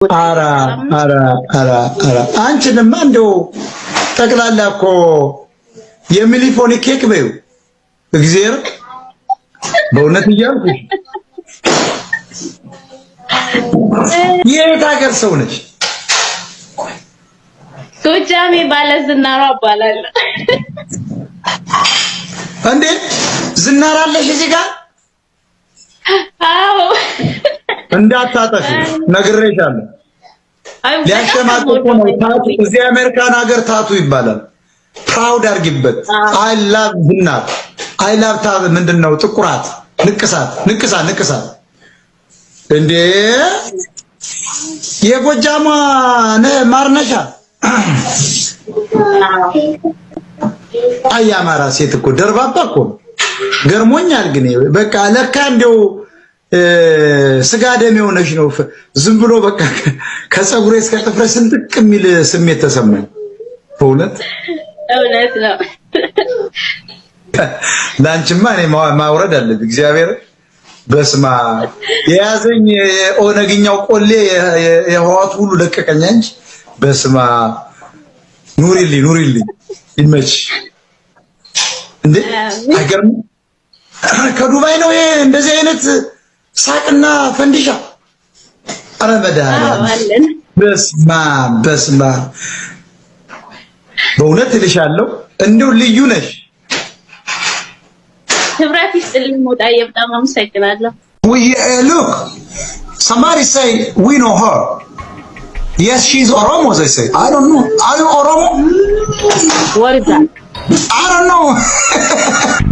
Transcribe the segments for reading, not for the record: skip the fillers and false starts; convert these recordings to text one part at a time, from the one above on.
ኧረ አንቺንማ እንደው ጠቅላላ እኮ የሚሊፎን ኬክ በይው እግዚአብሔር በእውነት እያልኩሽ የት ሀገር ሰው ነች? ጎጃሜ ባለዝናሯ እባላለሁ። እንዴ ዝናር አለሽ እዚህ ጋር? አዎ እንዳታጠፊ ነግሬሻለሁ። ሊያሸማቅቁ ነው። ታቱ እዚህ አሜሪካን ሀገር ታቱ ይባላል። ፕራውድ አድርጊበት። አይ ላቭ ዝናር አይ ላቭ ታብ ምንድነው ጥቁራት ንቅሳት እንዴ የጎጃማ ማርነሻ አይ አማራ ሴት እኮ ደርባባ እኮ ገርሞኛል። ግን በቃ ለካ እንደው ስጋ ደም የሆነሽ ነው። ዝም ብሎ በቃ ከፀጉሬ እስከ ጥፍሬ ስንጥቅ የሚል ስሜት ተሰማኝ። በእውነት ነው። ላንቺማ እኔ ማውረድ አለብኝ። እግዚአብሔር በስማ የያዘኝ ኦነግኛው ቆሌ የህዋት ሁሉ ለቀቀኝ እንጂ በስማ ኑሪልኝ ይመች እንዴ አይገርም። ከዱባይ ነው ይሄ እንደዚህ አይነት ሳቅና ፈንዲሻ። አረ መድኃኒዓለም በስማ በእውነት እልሻለሁ እንደው ልዩ ነሽ። ህብረት ይስጥልኝ ሞጣዬ በጣም አመሰግናለሁ። Look, somebody say we know her. Yes, she's Oromo, they say. I don't know. Are you Oromo? What is that? I don't know.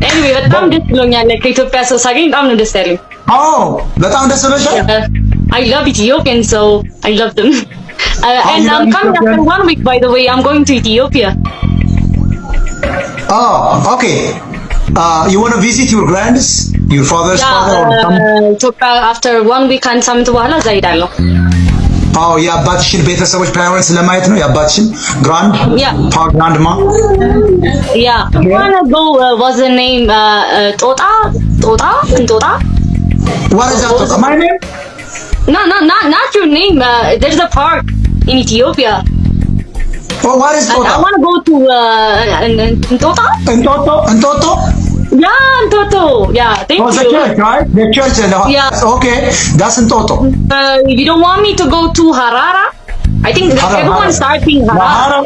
Anyway, በጣም ደስ ብሎኛል ከኢትዮጵያ ሰው ሳገኝ በጣም ነው ደስ ያለኝ። በጣም ደስ ብሎሻል? I love Ethiopians, so I love them. And I'm coming after 1 week, by the way. I'm going to Ethiopia. Okay. You want to visit your grands, your father's father or something? Ethiopia after 1 week and ሳምንት በኋላ እዛ እሄዳለሁ። የአባትሽን ቤተሰቦች ፓረንትስ ለማየት ነው። የአባትሽን grandma. Wanna go what's the name? ጦጣ What is that? Tota? My name? No, not your name. There's a park in Ethiopia. What is Tota? I want to go to Entoto. Yeah, Entoto. Yeah, thank you. The church, right? The church. Yeah. Okay, that's Entoto. You don't want me to go to Harara? I think everyone's starting Harara.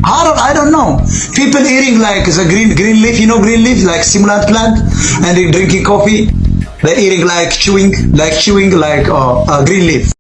Harara, I don't know. People eating like the green leaf, you know, green leaf, like stimulant plant, and they drinking coffee. They're eating like chewing like green leaf.